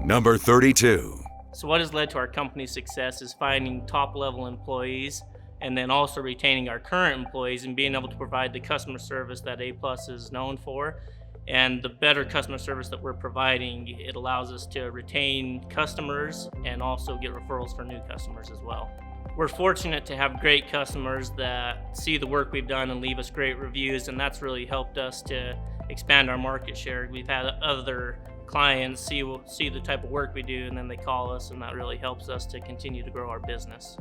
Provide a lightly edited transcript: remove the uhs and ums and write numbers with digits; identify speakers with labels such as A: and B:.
A: Number 32.
B: So what has led to our company's success is finding top-level employees and then also retaining our current employees and being able to provide the customer service that A+ is known for. And the better customer service that we're providing, it allows us to retain customers and also get referrals for new customers as well. We're fortunate to have great customers that see the work we've done and leave us great reviews, and that's really helped us to expand our market share. We've had other clients see the type of work we do, and then they call us, and that really helps us to continue to grow our business.